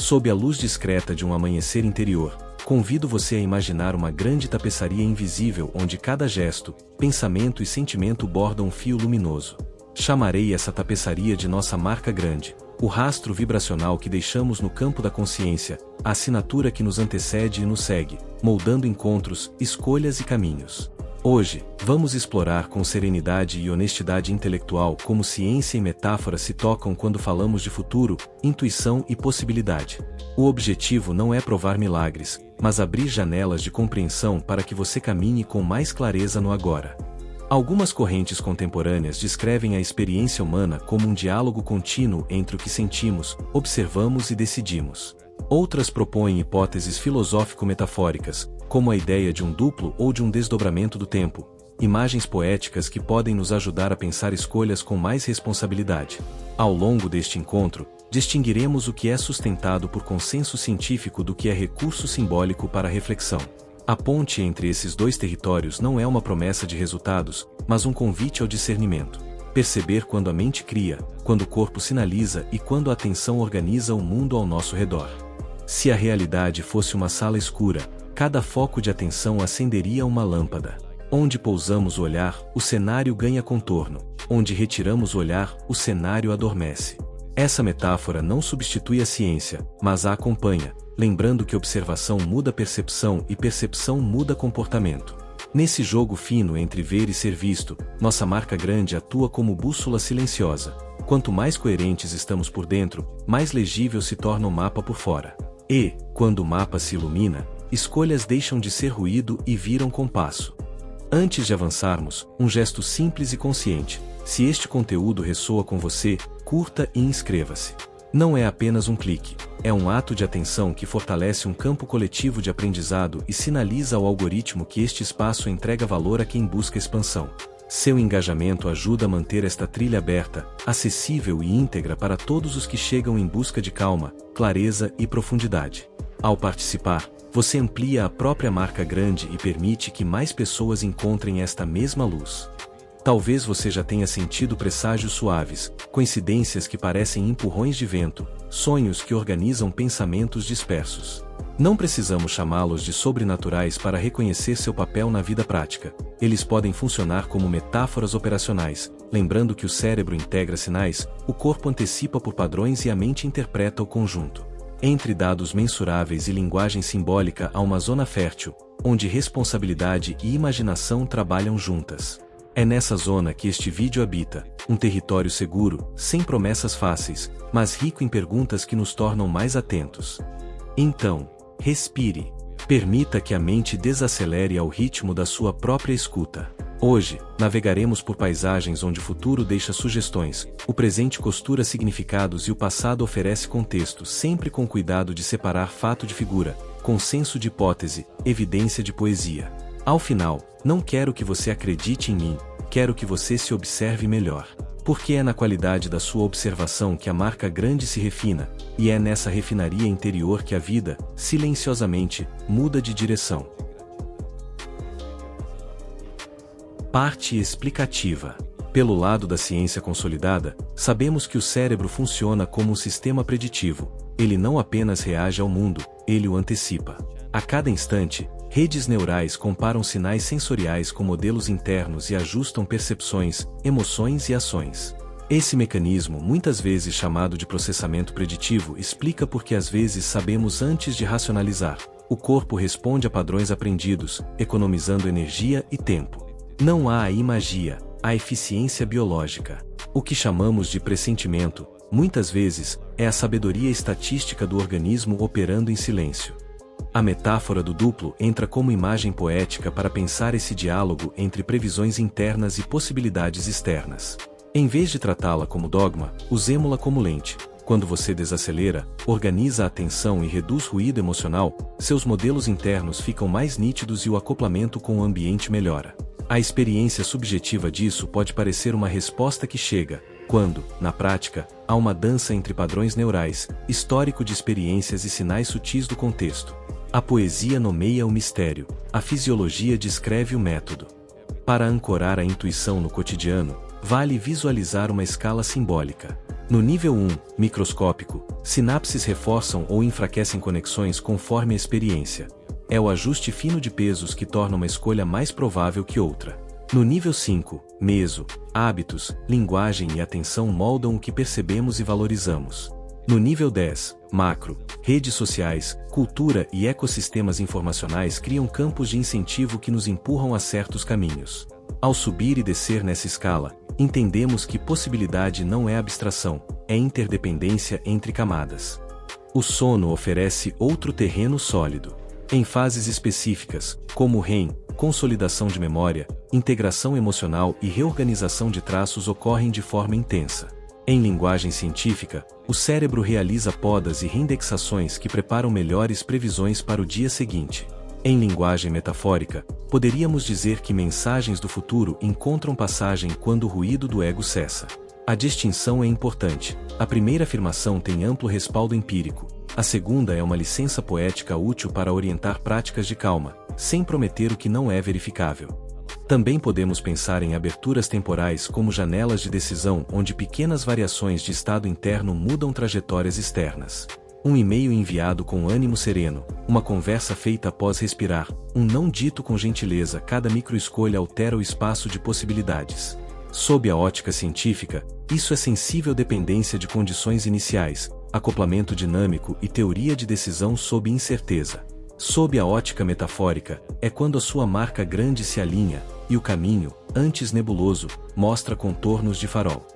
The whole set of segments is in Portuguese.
Sob a luz discreta de um amanhecer interior, convido você a imaginar uma grande tapeçaria invisível onde cada gesto, pensamento e sentimento bordam um fio luminoso. Chamarei essa tapeçaria de nossa marca grande, o rastro vibracional que deixamos no campo da consciência, a assinatura que nos antecede e nos segue, moldando encontros, escolhas e caminhos. Hoje, vamos explorar com serenidade e honestidade intelectual como ciência e metáfora se tocam quando falamos de futuro, intuição e possibilidade. O objetivo não é provar milagres, mas abrir janelas de compreensão para que você caminhe com mais clareza no agora. Algumas correntes contemporâneas descrevem a experiência humana como um diálogo contínuo entre o que sentimos, observamos e decidimos. Outras propõem hipóteses filosófico-metafóricas, como a ideia de um duplo ou de um desdobramento do tempo, imagens poéticas que podem nos ajudar a pensar escolhas com mais responsabilidade. Ao longo deste encontro, distinguiremos o que é sustentado por consenso científico do que é recurso simbólico para a reflexão. A ponte entre esses dois territórios não é uma promessa de resultados, mas um convite ao discernimento. Perceber quando a mente cria, quando o corpo sinaliza e quando a atenção organiza o mundo ao nosso redor. Se a realidade fosse uma sala escura, cada foco de atenção acenderia uma lâmpada. Onde pousamos o olhar, o cenário ganha contorno. Onde retiramos o olhar, o cenário adormece. Essa metáfora não substitui a ciência, mas a acompanha, lembrando que observação muda percepção e percepção muda comportamento. Nesse jogo fino entre ver e ser visto, nossa marca grande atua como bússola silenciosa. Quanto mais coerentes estamos por dentro, mais legível se torna o mapa por fora. E, quando o mapa se ilumina, escolhas deixam de ser ruído e viram compasso. Antes de avançarmos, um gesto simples e consciente. Se este conteúdo ressoa com você, curta e inscreva-se. Não é apenas um clique, é um ato de atenção que fortalece um campo coletivo de aprendizado e sinaliza ao algoritmo que este espaço entrega valor a quem busca expansão. Seu engajamento ajuda a manter esta trilha aberta, acessível e íntegra para todos os que chegam em busca de calma, clareza e profundidade. Ao participar, você amplia a própria marca grande e permite que mais pessoas encontrem esta mesma luz. Talvez você já tenha sentido presságios suaves, coincidências que parecem empurrões de vento, sonhos que organizam pensamentos dispersos. Não precisamos chamá-los de sobrenaturais para reconhecer seu papel na vida prática. Eles podem funcionar como metáforas operacionais, lembrando que o cérebro integra sinais, o corpo antecipa por padrões e a mente interpreta o conjunto. Entre dados mensuráveis e linguagem simbólica há uma zona fértil, onde responsabilidade e imaginação trabalham juntas. É nessa zona que este vídeo habita, um território seguro, sem promessas fáceis, mas rico em perguntas que nos tornam mais atentos. Então, respire. Permita que a mente desacelere ao ritmo da sua própria escuta. Hoje, navegaremos por paisagens onde o futuro deixa sugestões, o presente costura significados e o passado oferece contexto, sempre com cuidado de separar fato de figura, consenso de hipótese, evidência de poesia. Ao final, não quero que você acredite em mim, quero que você se observe melhor. Porque é na qualidade da sua observação que a marca grande se refina, e é nessa refinaria interior que a vida, silenciosamente, muda de direção. Parte explicativa. Pelo lado da ciência consolidada, sabemos que o cérebro funciona como um sistema preditivo. Ele não apenas reage ao mundo, ele o antecipa. A cada instante, redes neurais comparam sinais sensoriais com modelos internos e ajustam percepções, emoções e ações. Esse mecanismo, muitas vezes chamado de processamento preditivo, explica por que às vezes sabemos antes de racionalizar. O corpo responde a padrões aprendidos, economizando energia e tempo. Não há aí magia, há eficiência biológica. O que chamamos de pressentimento, muitas vezes, é a sabedoria estatística do organismo operando em silêncio. A metáfora do duplo entra como imagem poética para pensar esse diálogo entre previsões internas e possibilidades externas. Em vez de tratá-la como dogma, usemo-la como lente. Quando você desacelera, organiza a atenção e reduz ruído emocional, seus modelos internos ficam mais nítidos e o acoplamento com o ambiente melhora. A experiência subjetiva disso pode parecer uma resposta que chega, quando, na prática, há uma dança entre padrões neurais, histórico de experiências e sinais sutis do contexto. A poesia nomeia o mistério, a fisiologia descreve o método. Para ancorar a intuição no cotidiano, vale visualizar uma escala simbólica. No nível 1, microscópico, sinapses reforçam ou enfraquecem conexões conforme a experiência. É o ajuste fino de pesos que torna uma escolha mais provável que outra. No nível 5, meso, hábitos, linguagem e atenção moldam o que percebemos e valorizamos. No nível 10, macro, redes sociais, cultura e ecossistemas informacionais criam campos de incentivo que nos empurram a certos caminhos. Ao subir e descer nessa escala, entendemos que possibilidade não é abstração, é interdependência entre camadas. O sono oferece outro terreno sólido. Em fases específicas, como REM, consolidação de memória, integração emocional e reorganização de traços ocorrem de forma intensa. Em linguagem científica, o cérebro realiza podas e reindexações que preparam melhores previsões para o dia seguinte. Em linguagem metafórica, poderíamos dizer que mensagens do futuro encontram passagem quando o ruído do ego cessa. A distinção é importante. A primeira afirmação tem amplo respaldo empírico. A segunda é uma licença poética útil para orientar práticas de calma, sem prometer o que não é verificável. Também podemos pensar em aberturas temporais como janelas de decisão onde pequenas variações de estado interno mudam trajetórias externas. Um e-mail enviado com ânimo sereno, uma conversa feita após respirar, um não dito com gentileza, cada microescolha altera o espaço de possibilidades. Sob a ótica científica, isso é sensível dependência de condições iniciais, acoplamento dinâmico e teoria de decisão sob incerteza. Sob a ótica metafórica, é quando a sua marca grande se alinha, e o caminho, antes nebuloso, mostra contornos de farol.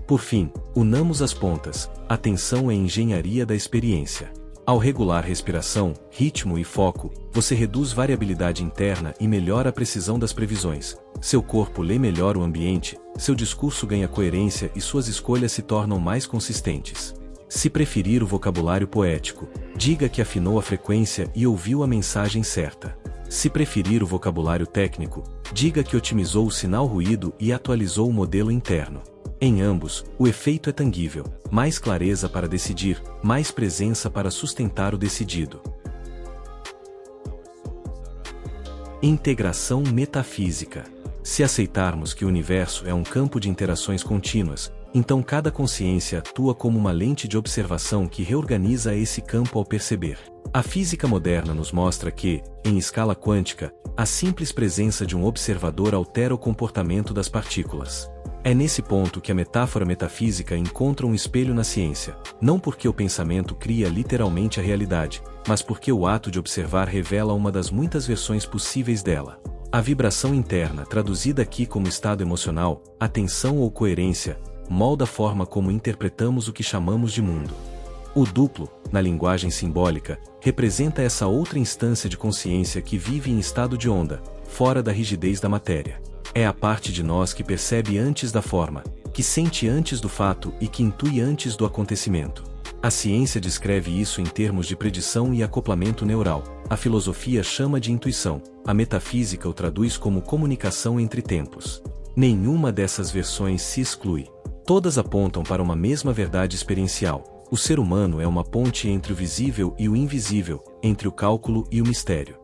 Por fim, unamos as pontas. Atenção é engenharia da experiência. Ao regular respiração, ritmo e foco, você reduz variabilidade interna e melhora a precisão das previsões. Seu corpo lê melhor o ambiente, seu discurso ganha coerência e suas escolhas se tornam mais consistentes. Se preferir o vocabulário poético, diga que afinou a frequência e ouviu a mensagem certa. Se preferir o vocabulário técnico, diga que otimizou o sinal ruído e atualizou o modelo interno. Em ambos, o efeito é tangível: mais clareza para decidir, mais presença para sustentar o decidido. Integração metafísica. Se aceitarmos que o universo é um campo de interações contínuas, então cada consciência atua como uma lente de observação que reorganiza esse campo ao perceber. A física moderna nos mostra que, em escala quântica, a simples presença de um observador altera o comportamento das partículas. É nesse ponto que a metáfora metafísica encontra um espelho na ciência, não porque o pensamento cria literalmente a realidade, mas porque o ato de observar revela uma das muitas versões possíveis dela. A vibração interna, traduzida aqui como estado emocional, atenção ou coerência, molda a forma como interpretamos o que chamamos de mundo. O duplo, na linguagem simbólica, representa essa outra instância de consciência que vive em estado de onda, fora da rigidez da matéria. É a parte de nós que percebe antes da forma, que sente antes do fato e que intui antes do acontecimento. A ciência descreve isso em termos de predição e acoplamento neural, a filosofia chama de intuição, a metafísica o traduz como comunicação entre tempos. Nenhuma dessas versões se exclui. Todas apontam para uma mesma verdade experiencial. O ser humano é uma ponte entre o visível e o invisível, entre o cálculo e o mistério.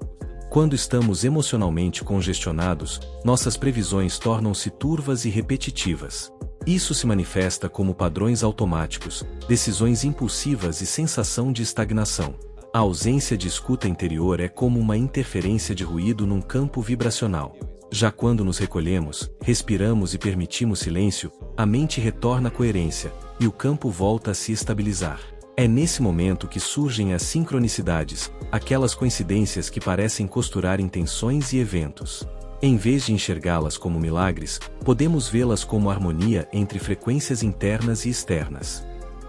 Quando estamos emocionalmente congestionados, nossas previsões tornam-se turvas e repetitivas. Isso se manifesta como padrões automáticos, decisões impulsivas e sensação de estagnação. A ausência de escuta interior é como uma interferência de ruído num campo vibracional. Já quando nos recolhemos, respiramos e permitimos silêncio, a mente retorna à coerência, e o campo volta a se estabilizar. É nesse momento que surgem as sincronicidades, aquelas coincidências que parecem costurar intenções e eventos. Em vez de enxergá-las como milagres, podemos vê-las como harmonia entre frequências internas e externas.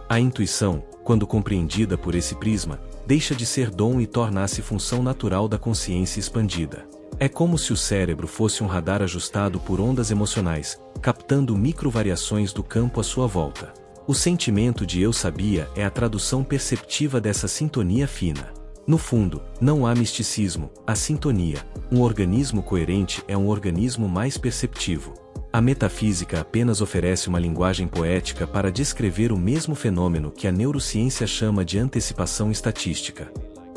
A intuição, quando compreendida por esse prisma, deixa de ser dom e torna-se função natural da consciência expandida. É como se o cérebro fosse um radar ajustado por ondas emocionais, captando microvariações do campo à sua volta. O sentimento de eu sabia é a tradução perceptiva dessa sintonia fina. No fundo, não há misticismo, há sintonia. Um organismo coerente é um organismo mais perceptivo. A metafísica apenas oferece uma linguagem poética para descrever o mesmo fenômeno que a neurociência chama de antecipação estatística.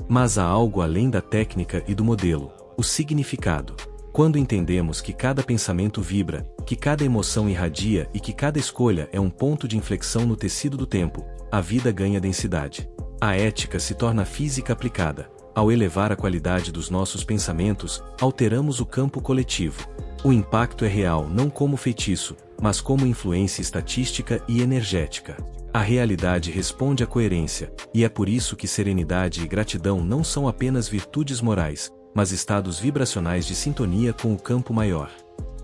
Mas há algo além da técnica e do modelo: o significado. Quando entendemos que cada pensamento vibra, que cada emoção irradia e que cada escolha é um ponto de inflexão no tecido do tempo, a vida ganha densidade. A ética se torna física aplicada. Ao elevar a qualidade dos nossos pensamentos, alteramos o campo coletivo. O impacto é real não como feitiço, mas como influência estatística e energética. A realidade responde à coerência, e é por isso que serenidade e gratidão não são apenas virtudes morais, mas estados vibracionais de sintonia com o campo maior.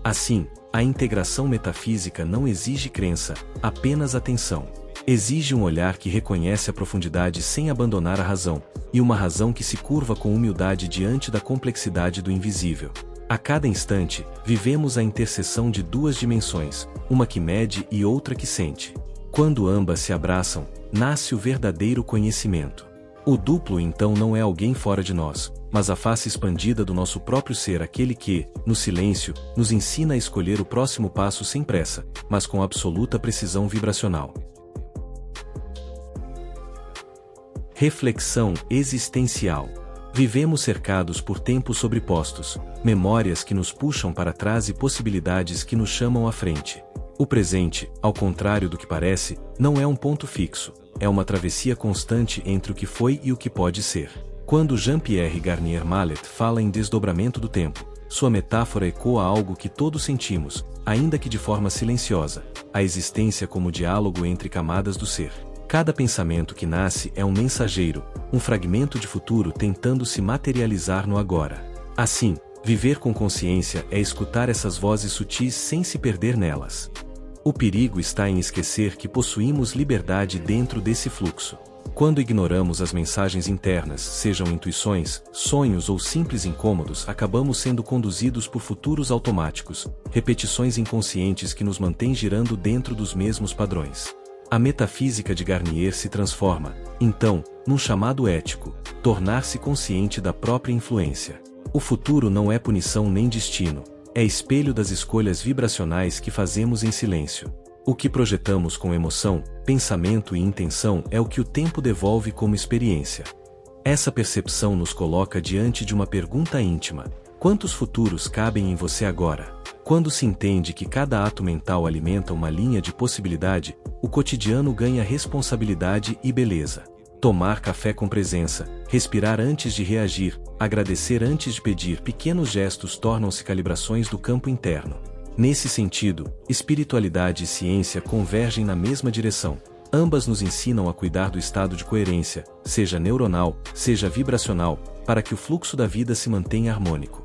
Assim, a integração metafísica não exige crença, apenas atenção. Exige um olhar que reconhece a profundidade sem abandonar a razão, e uma razão que se curva com humildade diante da complexidade do invisível. A cada instante, vivemos a interseção de duas dimensões, uma que mede e outra que sente. Quando ambas se abraçam, nasce o verdadeiro conhecimento. O duplo então não é alguém fora de nós, mas a face expandida do nosso próprio ser, aquele que, no silêncio, nos ensina a escolher o próximo passo sem pressa, mas com absoluta precisão vibracional. Reflexão existencial. Vivemos cercados por tempos sobrepostos, memórias que nos puxam para trás e possibilidades que nos chamam à frente. O presente, ao contrário do que parece, não é um ponto fixo, é uma travessia constante entre o que foi e o que pode ser. Quando Jean-Pierre Garnier Mallet fala em desdobramento do tempo, sua metáfora ecoa algo que todos sentimos, ainda que de forma silenciosa, a existência como diálogo entre camadas do ser. Cada pensamento que nasce é um mensageiro, um fragmento de futuro tentando se materializar no agora. Assim, viver com consciência é escutar essas vozes sutis sem se perder nelas. O perigo está em esquecer que possuímos liberdade dentro desse fluxo. Quando ignoramos as mensagens internas, sejam intuições, sonhos ou simples incômodos, acabamos sendo conduzidos por futuros automáticos, repetições inconscientes que nos mantêm girando dentro dos mesmos padrões. A metafísica de Garnier se transforma, então, num chamado ético, tornar-se consciente da própria influência. O futuro não é punição nem destino, é espelho das escolhas vibracionais que fazemos em silêncio. O que projetamos com emoção, pensamento e intenção é o que o tempo devolve como experiência. Essa percepção nos coloca diante de uma pergunta íntima: quantos futuros cabem em você agora? Quando se entende que cada ato mental alimenta uma linha de possibilidade, o cotidiano ganha responsabilidade e beleza. Tomar café com presença, respirar antes de reagir, agradecer antes de pedir, pequenos gestos tornam-se calibrações do campo interno. Nesse sentido, espiritualidade e ciência convergem na mesma direção. Ambas nos ensinam a cuidar do estado de coerência, seja neuronal, seja vibracional, para que o fluxo da vida se mantenha harmônico.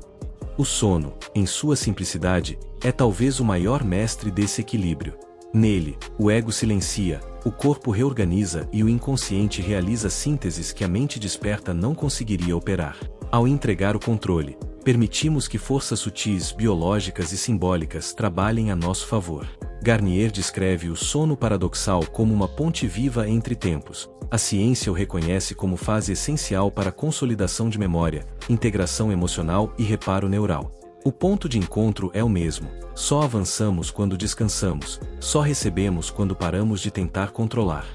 O sono, em sua simplicidade, é talvez o maior mestre desse equilíbrio. Nele, o ego silencia, o corpo reorganiza e o inconsciente realiza sínteses que a mente desperta não conseguiria operar. Ao entregar o controle, permitimos que forças sutis, biológicas e simbólicas trabalhem a nosso favor. Garnier descreve o sono paradoxal como uma ponte viva entre tempos. A ciência o reconhece como fase essencial para a consolidação de memória, integração emocional e reparo neural. O ponto de encontro é o mesmo. Só avançamos quando descansamos, só recebemos quando paramos de tentar controlar.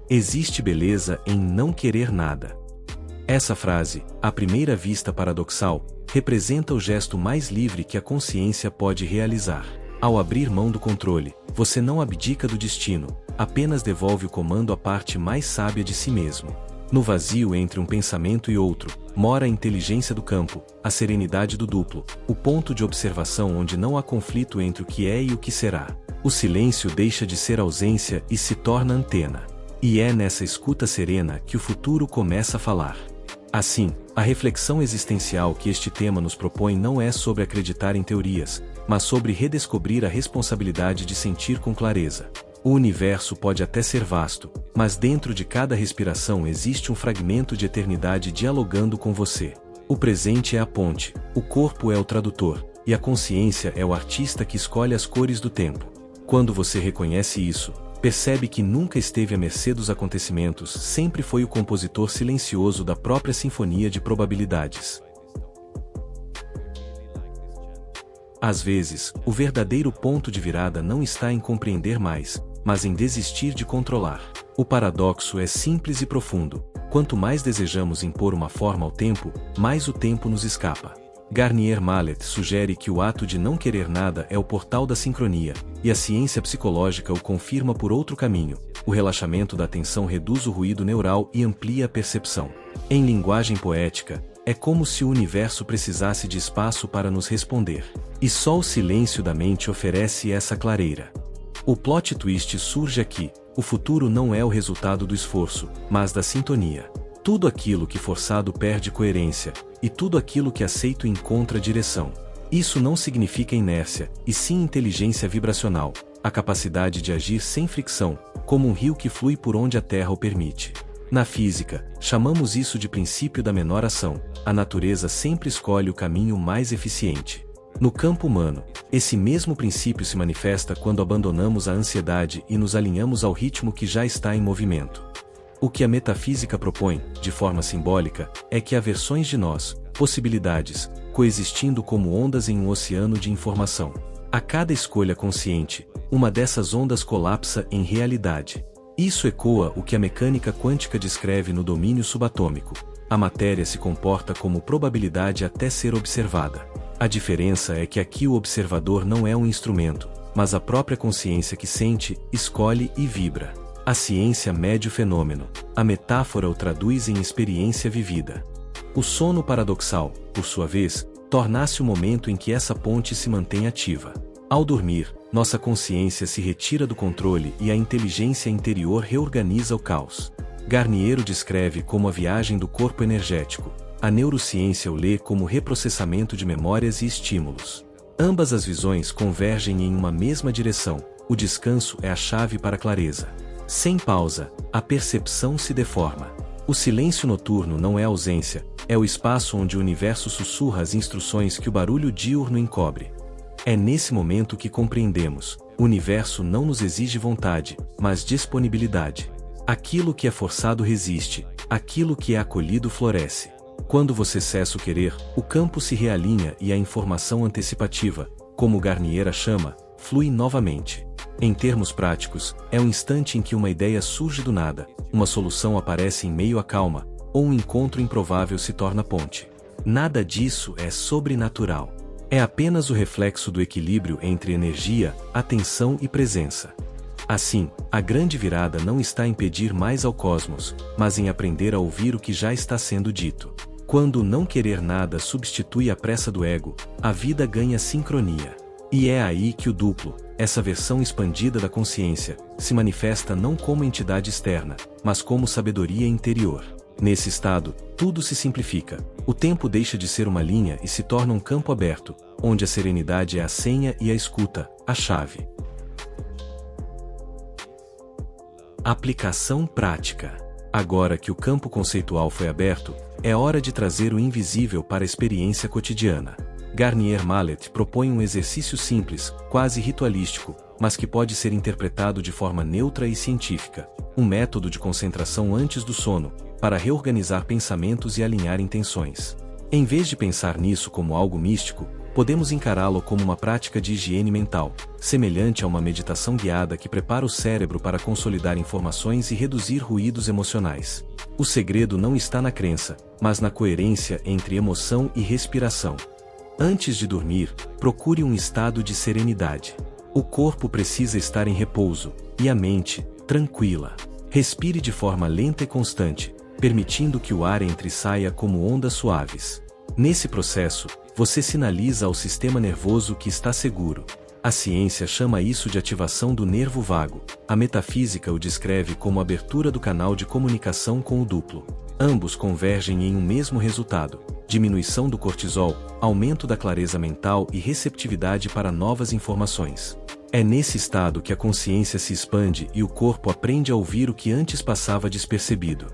Existe beleza em não querer nada. Essa frase, à primeira vista paradoxal, representa o gesto mais livre que a consciência pode realizar. Ao abrir mão do controle, você não abdica do destino, apenas devolve o comando à parte mais sábia de si mesmo. No vazio entre um pensamento e outro, mora a inteligência do campo, a serenidade do duplo, o ponto de observação onde não há conflito entre o que é e o que será. O silêncio deixa de ser ausência e se torna antena. E é nessa escuta serena que o futuro começa a falar. Assim, a reflexão existencial que este tema nos propõe não é sobre acreditar em teorias, mas sobre redescobrir a responsabilidade de sentir com clareza. O universo pode até ser vasto, mas dentro de cada respiração existe um fragmento de eternidade dialogando com você. O presente é a ponte, o corpo é o tradutor, e a consciência é o artista que escolhe as cores do tempo. Quando você reconhece isso, percebe que nunca esteve à mercê dos acontecimentos, sempre foi o compositor silencioso da própria sinfonia de probabilidades. Às vezes, o verdadeiro ponto de virada não está em compreender mais, mas em desistir de controlar. O paradoxo é simples e profundo. Quanto mais desejamos impor uma forma ao tempo, mais o tempo nos escapa. Garnier Mallet sugere que o ato de não querer nada é o portal da sincronia, e a ciência psicológica o confirma por outro caminho. O relaxamento da atenção reduz o ruído neural e amplia a percepção. Em linguagem poética, é como se o universo precisasse de espaço para nos responder. E só o silêncio da mente oferece essa clareira. O plot twist surge aqui: o futuro não é o resultado do esforço, mas da sintonia. Tudo aquilo que forçado perde coerência, e tudo aquilo que aceito encontra direção. Isso não significa inércia, e sim inteligência vibracional, a capacidade de agir sem fricção, como um rio que flui por onde a Terra o permite. Na física, chamamos isso de princípio da menor ação. A natureza sempre escolhe o caminho mais eficiente. No campo humano, esse mesmo princípio se manifesta quando abandonamos a ansiedade e nos alinhamos ao ritmo que já está em movimento. O que a metafísica propõe, de forma simbólica, é que há versões de nós, possibilidades, coexistindo como ondas em um oceano de informação. A cada escolha consciente, uma dessas ondas colapsa em realidade. Isso ecoa o que a mecânica quântica descreve no domínio subatômico. A matéria se comporta como probabilidade até ser observada. A diferença é que aqui o observador não é um instrumento, mas a própria consciência que sente, escolhe e vibra. A ciência mede o fenômeno, a metáfora o traduz em experiência vivida. O sono paradoxal, por sua vez, torna-se o momento em que essa ponte se mantém ativa. Ao dormir, nossa consciência se retira do controle e a inteligência interior reorganiza o caos. Garnier o descreve como a viagem do corpo energético. A neurociência o lê como reprocessamento de memórias e estímulos. Ambas as visões convergem em uma mesma direção: o descanso é a chave para a clareza. Sem pausa, a percepção se deforma. O silêncio noturno não é ausência, é o espaço onde o universo sussurra as instruções que o barulho diurno encobre. É nesse momento que compreendemos: o universo não nos exige vontade, mas disponibilidade. Aquilo que é forçado resiste, aquilo que é acolhido floresce. Quando você cessa o querer, o campo se realinha e a informação antecipativa, como Garnier a chama, flui novamente. Em termos práticos, é o instante em que uma ideia surge do nada, uma solução aparece em meio à calma, ou um encontro improvável se torna ponte. Nada disso é sobrenatural. É apenas o reflexo do equilíbrio entre energia, atenção e presença. Assim, a grande virada não está em pedir mais ao cosmos, mas em aprender a ouvir o que já está sendo dito. Quando o não querer nada substitui a pressa do ego, a vida ganha sincronia. E é aí que o duplo, essa versão expandida da consciência, se manifesta não como entidade externa, mas como sabedoria interior. Nesse estado, tudo se simplifica. O tempo deixa de ser uma linha e se torna um campo aberto, onde a serenidade é a senha e a escuta, a chave. Aplicação prática. Agora que o campo conceitual foi aberto, é hora de trazer o invisível para a experiência cotidiana. Garnier Mallet propõe um exercício simples, quase ritualístico, mas que pode ser interpretado de forma neutra e científica. Um método de concentração antes do sono, para reorganizar pensamentos e alinhar intenções. Em vez de pensar nisso como algo místico, podemos encará-lo como uma prática de higiene mental, semelhante a uma meditação guiada que prepara o cérebro para consolidar informações e reduzir ruídos emocionais. O segredo não está na crença, mas na coerência entre emoção e respiração. Antes de dormir, procure um estado de serenidade. O corpo precisa estar em repouso, e a mente, tranquila. Respire de forma lenta e constante, permitindo que o ar entre e saia como ondas suaves. Nesse processo, você sinaliza ao sistema nervoso que está seguro. A ciência chama isso de ativação do nervo vago. A metafísica o descreve como abertura do canal de comunicação com o duplo. Ambos convergem em um mesmo resultado: diminuição do cortisol, aumento da clareza mental e receptividade para novas informações. É nesse estado que a consciência se expande e o corpo aprende a ouvir o que antes passava despercebido.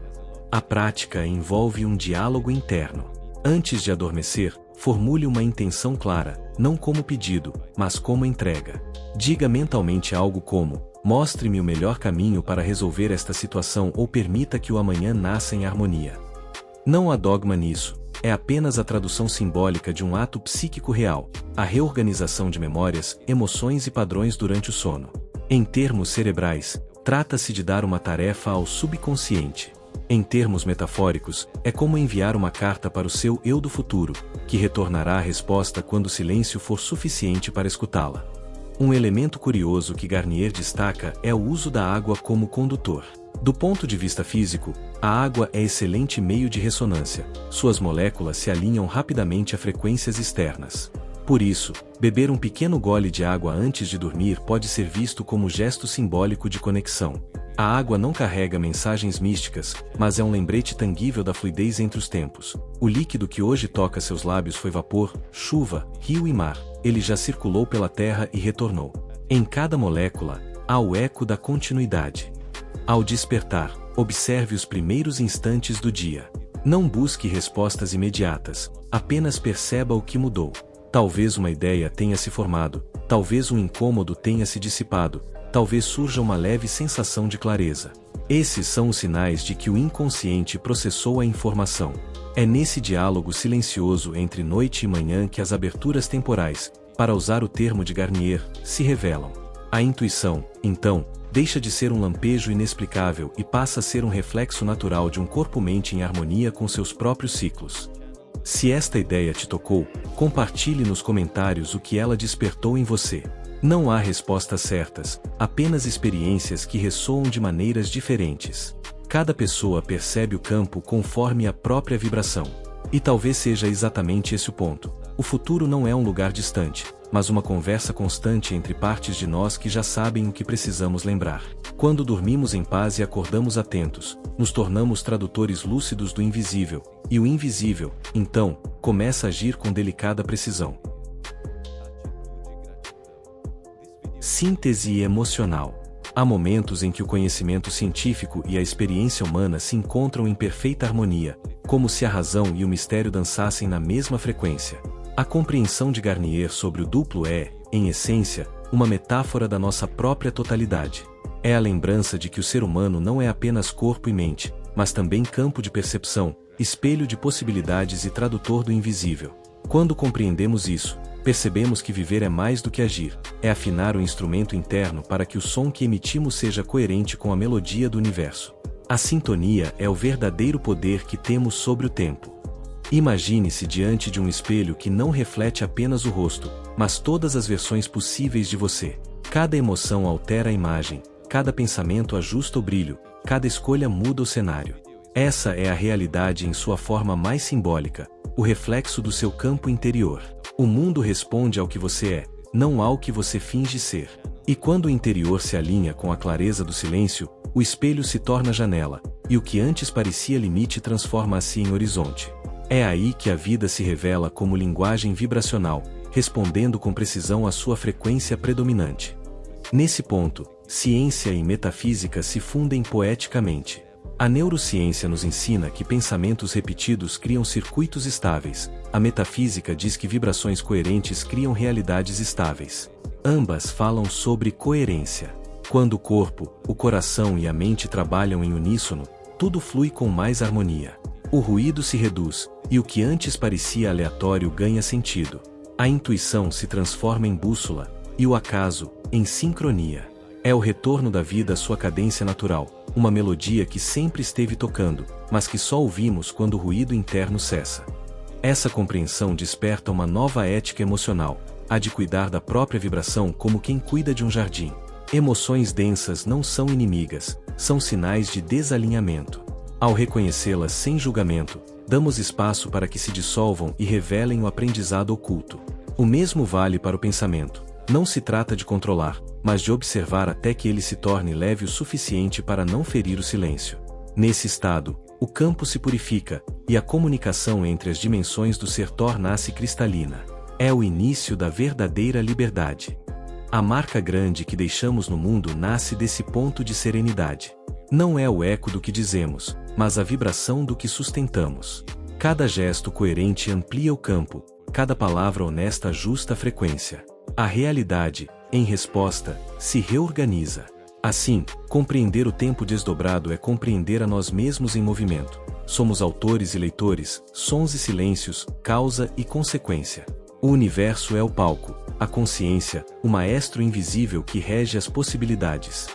A prática envolve um diálogo interno. Antes de adormecer, formule uma intenção clara, não como pedido, mas como entrega. Diga mentalmente algo como: mostre-me o melhor caminho para resolver esta situação, ou permita que o amanhã nasça em harmonia. Não há dogma nisso, é apenas a tradução simbólica de um ato psíquico real, a reorganização de memórias, emoções e padrões durante o sono. Em termos cerebrais, trata-se de dar uma tarefa ao subconsciente. Em termos metafóricos, é como enviar uma carta para o seu eu do futuro, que retornará a resposta quando o silêncio for suficiente para escutá-la. Um elemento curioso que Garnier destaca é o uso da água como condutor. Do ponto de vista físico, a água é excelente meio de ressonância. Suas moléculas se alinham rapidamente a frequências externas. Por isso, beber um pequeno gole de água antes de dormir pode ser visto como gesto simbólico de conexão. A água não carrega mensagens místicas, mas é um lembrete tangível da fluidez entre os tempos. O líquido que hoje toca seus lábios foi vapor, chuva, rio e mar. Ele já circulou pela terra e retornou. Em cada molécula, há o eco da continuidade. Ao despertar, observe os primeiros instantes do dia. Não busque respostas imediatas, apenas perceba o que mudou. Talvez uma ideia tenha se formado, talvez um incômodo tenha se dissipado, talvez surja uma leve sensação de clareza. Esses são os sinais de que o inconsciente processou a informação. É nesse diálogo silencioso entre noite e manhã que as aberturas temporais, para usar o termo de Garnier, se revelam. A intuição, então, deixa de ser um lampejo inexplicável e passa a ser um reflexo natural de um corpo-mente em harmonia com seus próprios ciclos. Se esta ideia te tocou, compartilhe nos comentários o que ela despertou em você. Não há respostas certas, apenas experiências que ressoam de maneiras diferentes. Cada pessoa percebe o campo conforme a própria vibração. E talvez seja exatamente esse o ponto. O futuro não é um lugar distante, mas uma conversa constante entre partes de nós que já sabem o que precisamos lembrar. Quando dormimos em paz e acordamos atentos, nos tornamos tradutores lúcidos do invisível, e o invisível, então, começa a agir com delicada precisão. Síntese emocional. Há momentos em que o conhecimento científico e a experiência humana se encontram em perfeita harmonia, como se a razão e o mistério dançassem na mesma frequência. A compreensão de Garnier sobre o duplo é, em essência, uma metáfora da nossa própria totalidade. É a lembrança de que o ser humano não é apenas corpo e mente, mas também campo de percepção, espelho de possibilidades e tradutor do invisível. Quando compreendemos isso, percebemos que viver é mais do que agir, é afinar o instrumento interno para que o som que emitimos seja coerente com a melodia do universo. A sintonia é o verdadeiro poder que temos sobre o tempo. Imagine-se diante de um espelho que não reflete apenas o rosto, mas todas as versões possíveis de você. Cada emoção altera a imagem, cada pensamento ajusta o brilho, cada escolha muda o cenário. Essa é a realidade em sua forma mais simbólica, o reflexo do seu campo interior. O mundo responde ao que você é, não ao que você finge ser. E quando o interior se alinha com a clareza do silêncio, o espelho se torna janela, e o que antes parecia limite transforma-se em horizonte. É aí que a vida se revela como linguagem vibracional, respondendo com precisão à sua frequência predominante. Nesse ponto, ciência e metafísica se fundem poeticamente. A neurociência nos ensina que pensamentos repetidos criam circuitos estáveis. A metafísica diz que vibrações coerentes criam realidades estáveis. Ambas falam sobre coerência. Quando o corpo, o coração e a mente trabalham em uníssono, tudo flui com mais harmonia. O ruído se reduz, e o que antes parecia aleatório ganha sentido. A intuição se transforma em bússola, e o acaso, em sincronia. É o retorno da vida à sua cadência natural, uma melodia que sempre esteve tocando, mas que só ouvimos quando o ruído interno cessa. Essa compreensão desperta uma nova ética emocional, a de cuidar da própria vibração como quem cuida de um jardim. Emoções densas não são inimigas, são sinais de desalinhamento. Ao reconhecê-las sem julgamento, damos espaço para que se dissolvam e revelem o aprendizado oculto. O mesmo vale para o pensamento. Não se trata de controlar, mas de observar até que ele se torne leve o suficiente para não ferir o silêncio. Nesse estado, o campo se purifica, e a comunicação entre as dimensões do ser torna-se cristalina. É o início da verdadeira liberdade. A marca grande que deixamos no mundo nasce desse ponto de serenidade. Não é o eco do que dizemos, mas a vibração do que sustentamos. Cada gesto coerente amplia o campo, cada palavra honesta ajusta a frequência. A realidade, em resposta, se reorganiza. Assim, compreender o tempo desdobrado é compreender a nós mesmos em movimento. Somos autores e leitores, sons e silêncios, causa e consequência. O universo é o palco, a consciência, o maestro invisível que rege as possibilidades.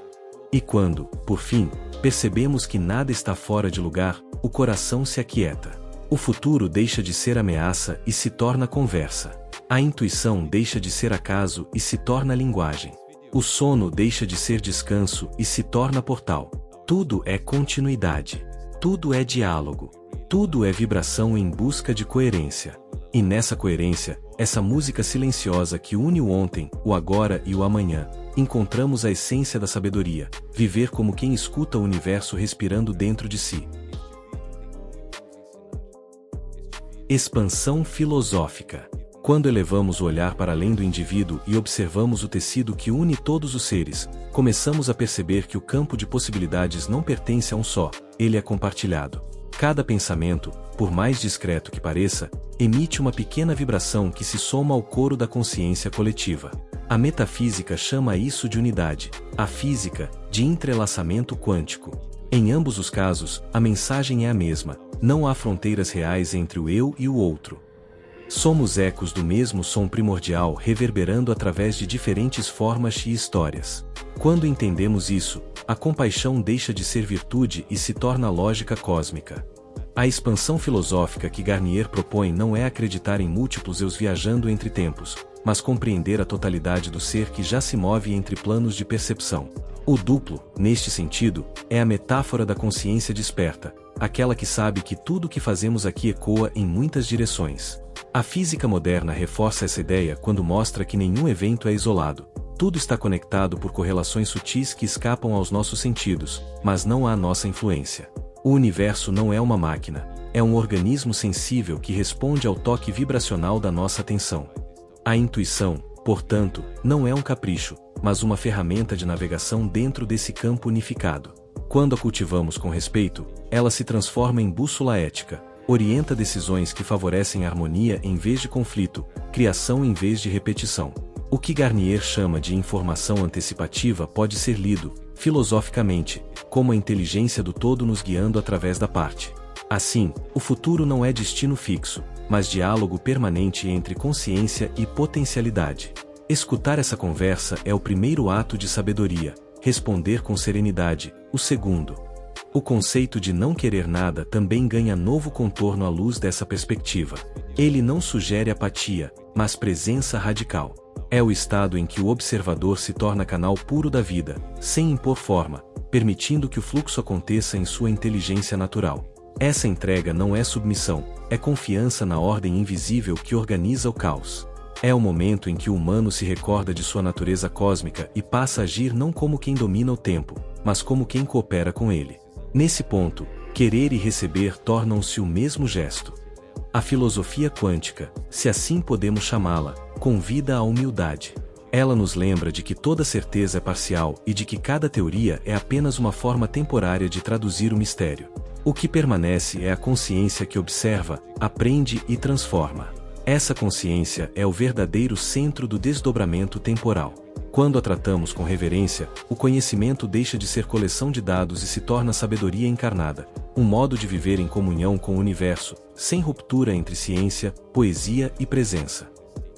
E quando, por fim, percebemos que nada está fora de lugar, o coração se aquieta. O futuro deixa de ser ameaça e se torna conversa. A intuição deixa de ser acaso e se torna linguagem. O sono deixa de ser descanso e se torna portal. Tudo é continuidade. Tudo é diálogo. Tudo é vibração em busca de coerência. E nessa coerência, essa música silenciosa que une o ontem, o agora e o amanhã, encontramos a essência da sabedoria, viver como quem escuta o universo respirando dentro de si. Expansão filosófica. Quando elevamos o olhar para além do indivíduo e observamos o tecido que une todos os seres, começamos a perceber que o campo de possibilidades não pertence a um só, ele é compartilhado. Cada pensamento, por mais discreto que pareça, emite uma pequena vibração que se soma ao coro da consciência coletiva. A metafísica chama isso de unidade, a física, de entrelaçamento quântico. Em ambos os casos, a mensagem é a mesma, não há fronteiras reais entre o eu e o outro. Somos ecos do mesmo som primordial reverberando através de diferentes formas e histórias. Quando entendemos isso, a compaixão deixa de ser virtude e se torna lógica cósmica. A expansão filosófica que Garnier propõe não é acreditar em múltiplos eus viajando entre tempos, mas compreender a totalidade do ser que já se move entre planos de percepção. O duplo, neste sentido, é a metáfora da consciência desperta, aquela que sabe que tudo o que fazemos aqui ecoa em muitas direções. A física moderna reforça essa ideia quando mostra que nenhum evento é isolado. Tudo está conectado por correlações sutis que escapam aos nossos sentidos, mas não à nossa influência. O universo não é uma máquina, é um organismo sensível que responde ao toque vibracional da nossa atenção. A intuição, portanto, não é um capricho, mas uma ferramenta de navegação dentro desse campo unificado. Quando a cultivamos com respeito, ela se transforma em bússola ética, orienta decisões que favorecem harmonia em vez de conflito, criação em vez de repetição. O que Garnier chama de informação antecipativa pode ser lido, filosoficamente, como a inteligência do todo nos guiando através da parte. Assim, o futuro não é destino fixo, mas diálogo permanente entre consciência e potencialidade. Escutar essa conversa é o primeiro ato de sabedoria, responder com serenidade, o segundo. O conceito de não querer nada também ganha novo contorno à luz dessa perspectiva. Ele não sugere apatia, mas presença radical. É o estado em que o observador se torna canal puro da vida, sem impor forma, permitindo que o fluxo aconteça em sua inteligência natural. Essa entrega não é submissão, é confiança na ordem invisível que organiza o caos. É o momento em que o humano se recorda de sua natureza cósmica e passa a agir não como quem domina o tempo, mas como quem coopera com ele. Nesse ponto, querer e receber tornam-se o mesmo gesto. A filosofia quântica, se assim podemos chamá-la, convida à humildade. Ela nos lembra de que toda certeza é parcial e de que cada teoria é apenas uma forma temporária de traduzir o mistério. O que permanece é a consciência que observa, aprende e transforma. Essa consciência é o verdadeiro centro do desdobramento temporal. Quando a tratamos com reverência, o conhecimento deixa de ser coleção de dados e se torna sabedoria encarnada, um modo de viver em comunhão com o universo, sem ruptura entre ciência, poesia e presença.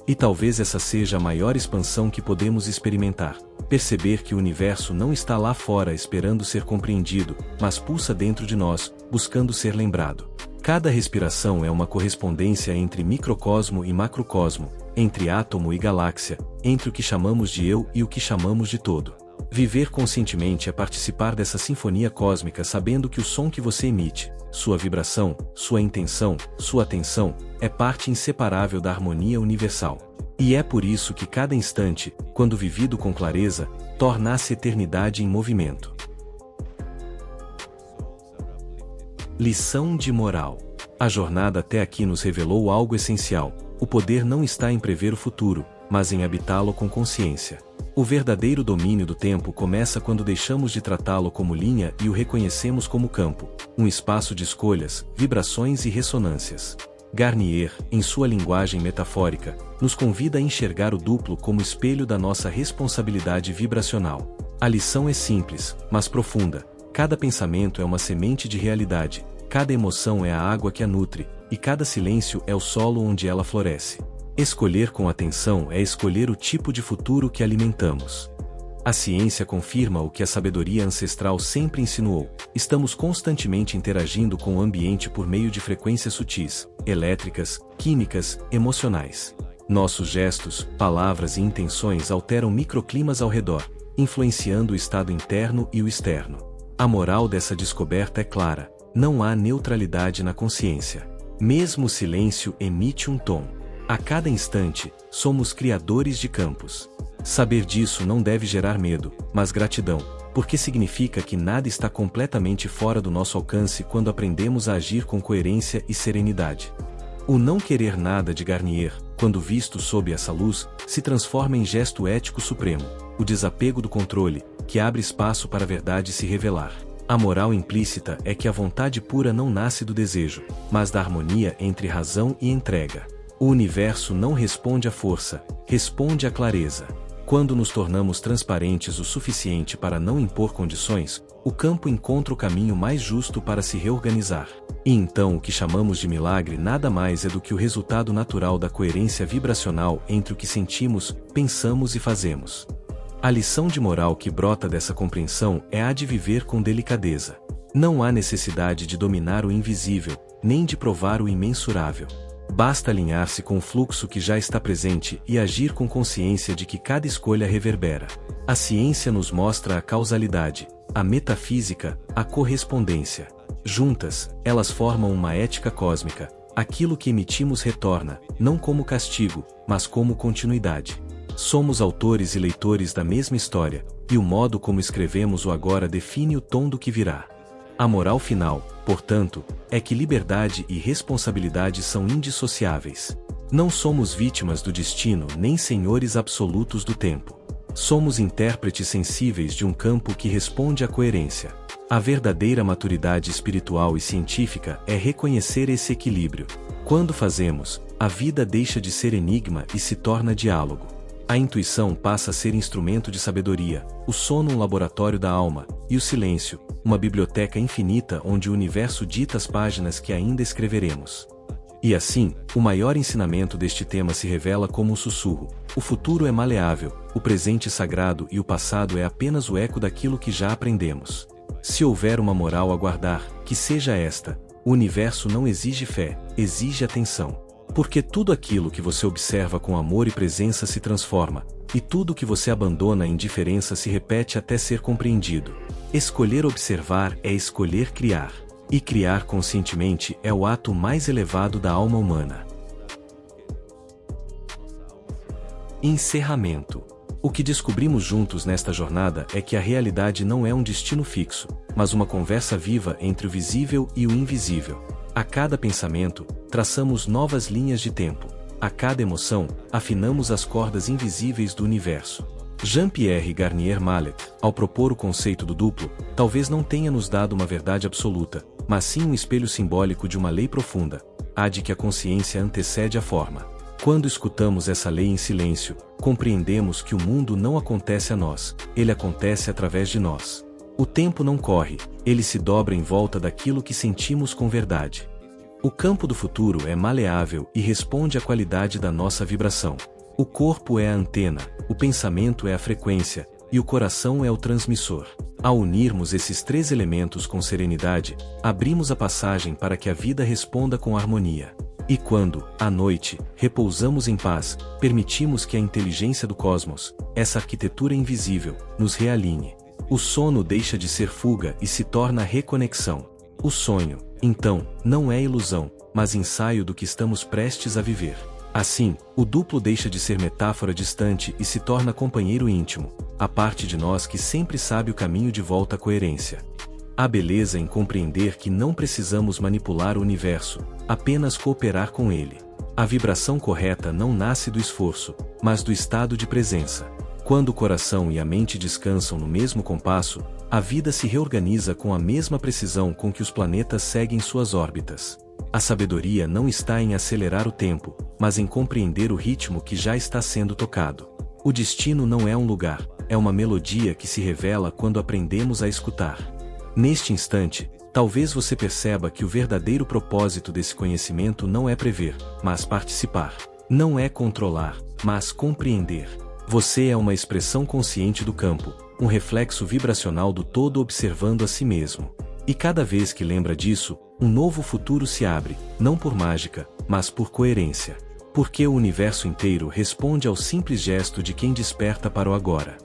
E talvez essa seja a maior expansão que podemos experimentar, perceber que o universo não está lá fora esperando ser compreendido, mas pulsa dentro de nós, buscando ser lembrado. Cada respiração é uma correspondência entre microcosmo e macrocosmo, entre átomo e galáxia, entre o que chamamos de eu e o que chamamos de todo. Viver conscientemente é participar dessa sinfonia cósmica sabendo que o som que você emite, sua vibração, sua intenção, sua atenção, é parte inseparável da harmonia universal. E é por isso que cada instante, quando vivido com clareza, torna-se eternidade em movimento. Lição de moral. A jornada até aqui nos revelou algo essencial. O poder não está em prever o futuro, mas em habitá-lo com consciência. O verdadeiro domínio do tempo começa quando deixamos de tratá-lo como linha e o reconhecemos como campo, um espaço de escolhas, vibrações e ressonâncias. Garnier, em sua linguagem metafórica, nos convida a enxergar o duplo como espelho da nossa responsabilidade vibracional. A lição é simples, mas profunda. Cada pensamento é uma semente de realidade, cada emoção é a água que a nutre, e cada silêncio é o solo onde ela floresce. Escolher com atenção é escolher o tipo de futuro que alimentamos. A ciência confirma o que a sabedoria ancestral sempre insinuou. Estamos constantemente interagindo com o ambiente por meio de frequências sutis, elétricas, químicas, emocionais. Nossos gestos, palavras e intenções alteram microclimas ao redor, influenciando o estado interno e o externo. A moral dessa descoberta é clara: não há neutralidade na consciência. Mesmo o silêncio emite um tom. A cada instante, somos criadores de campos. Saber disso não deve gerar medo, mas gratidão, porque significa que nada está completamente fora do nosso alcance quando aprendemos a agir com coerência e serenidade. O não querer nada de Garnier, quando visto sob essa luz, se transforma em gesto ético supremo, o desapego do controle, que abre espaço para a verdade se revelar. A moral implícita é que a vontade pura não nasce do desejo, mas da harmonia entre razão e entrega. O universo não responde à força, responde à clareza. Quando nos tornamos transparentes o suficiente para não impor condições, o campo encontra o caminho mais justo para se reorganizar. E então o que chamamos de milagre nada mais é do que o resultado natural da coerência vibracional entre o que sentimos, pensamos e fazemos. A lição de moral que brota dessa compreensão é a de viver com delicadeza. Não há necessidade de dominar o invisível, nem de provar o imensurável. Basta alinhar-se com o fluxo que já está presente e agir com consciência de que cada escolha reverbera. A ciência nos mostra a causalidade, a metafísica, a correspondência. Juntas, elas formam uma ética cósmica. Aquilo que emitimos retorna, não como castigo, mas como continuidade. Somos autores e leitores da mesma história, e o modo como escrevemos o agora define o tom do que virá. A moral final, portanto, é que liberdade e responsabilidade são indissociáveis. Não somos vítimas do destino nem senhores absolutos do tempo. Somos intérpretes sensíveis de um campo que responde à coerência. A verdadeira maturidade espiritual e científica é reconhecer esse equilíbrio. Quando fazemos, a vida deixa de ser enigma e se torna diálogo. A intuição passa a ser instrumento de sabedoria, o sono um laboratório da alma, e o silêncio, uma biblioteca infinita onde o universo dita as páginas que ainda escreveremos. E assim, o maior ensinamento deste tema se revela como um sussurro: o futuro é maleável, o presente sagrado e o passado é apenas o eco daquilo que já aprendemos. Se houver uma moral a guardar, que seja esta: o universo não exige fé, exige atenção. Porque tudo aquilo que você observa com amor e presença se transforma, e tudo que você abandona em indiferença se repete até ser compreendido. Escolher observar é escolher criar, e criar conscientemente é o ato mais elevado da alma humana. Encerramento. O que descobrimos juntos nesta jornada é que a realidade não é um destino fixo, mas uma conversa viva entre o visível e o invisível. A cada pensamento, traçamos novas linhas de tempo. A cada emoção, afinamos as cordas invisíveis do universo. Jean-Pierre Garnier Mallet, ao propor o conceito do duplo, talvez não tenha nos dado uma verdade absoluta, mas sim um espelho simbólico de uma lei profunda, a de que a consciência antecede a forma. Quando escutamos essa lei em silêncio, compreendemos que o mundo não acontece a nós, ele acontece através de nós. O tempo não corre, ele se dobra em volta daquilo que sentimos com verdade. O campo do futuro é maleável e responde à qualidade da nossa vibração. O corpo é a antena, o pensamento é a frequência, e o coração é o transmissor. Ao unirmos esses três elementos com serenidade, abrimos a passagem para que a vida responda com harmonia. E quando, à noite, repousamos em paz, permitimos que a inteligência do cosmos, essa arquitetura invisível, nos realinhe. O sono deixa de ser fuga e se torna reconexão. O sonho, então, não é ilusão, mas ensaio do que estamos prestes a viver. Assim, o duplo deixa de ser metáfora distante e se torna companheiro íntimo, a parte de nós que sempre sabe o caminho de volta à coerência. Há beleza em compreender que não precisamos manipular o universo, apenas cooperar com ele. A vibração correta não nasce do esforço, mas do estado de presença. Quando o coração e a mente descansam no mesmo compasso, a vida se reorganiza com a mesma precisão com que os planetas seguem suas órbitas. A sabedoria não está em acelerar o tempo, mas em compreender o ritmo que já está sendo tocado. O destino não é um lugar, é uma melodia que se revela quando aprendemos a escutar. Neste instante, talvez você perceba que o verdadeiro propósito desse conhecimento não é prever, mas participar. Não é controlar, mas compreender. Você é uma expressão consciente do campo, um reflexo vibracional do todo observando a si mesmo. E cada vez que lembra disso, um novo futuro se abre, não por mágica, mas por coerência. Porque o universo inteiro responde ao simples gesto de quem desperta para o agora.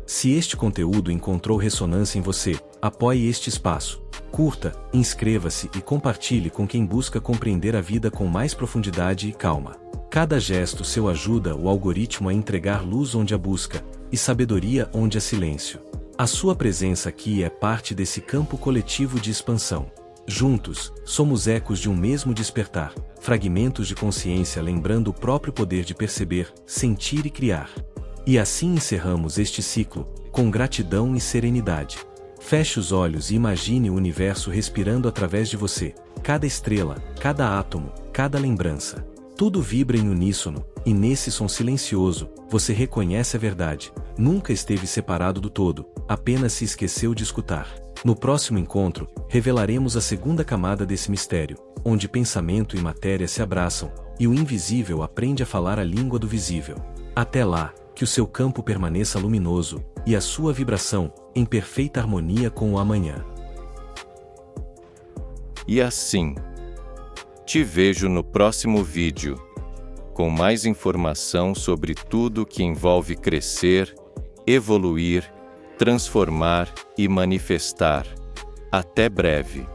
Se este conteúdo encontrou ressonância em você, apoie este espaço. Curta, inscreva-se e compartilhe com quem busca compreender a vida com mais profundidade e calma. Cada gesto seu ajuda o algoritmo a entregar luz onde a busca, e sabedoria onde há silêncio. A sua presença aqui é parte desse campo coletivo de expansão. Juntos, somos ecos de um mesmo despertar, fragmentos de consciência lembrando o próprio poder de perceber, sentir e criar. E assim encerramos este ciclo, com gratidão e serenidade. Feche os olhos e imagine o universo respirando através de você, cada estrela, cada átomo, cada lembrança. Tudo vibra em uníssono, e nesse som silencioso, você reconhece a verdade. Nunca esteve separado do todo, apenas se esqueceu de escutar. No próximo encontro, revelaremos a segunda camada desse mistério, onde pensamento e matéria se abraçam, e o invisível aprende a falar a língua do visível. Até lá, que o seu campo permaneça luminoso, e a sua vibração, em perfeita harmonia com o amanhã. E assim, te vejo no próximo vídeo, com mais informação sobre tudo que envolve crescer, evoluir, transformar e manifestar. Até breve.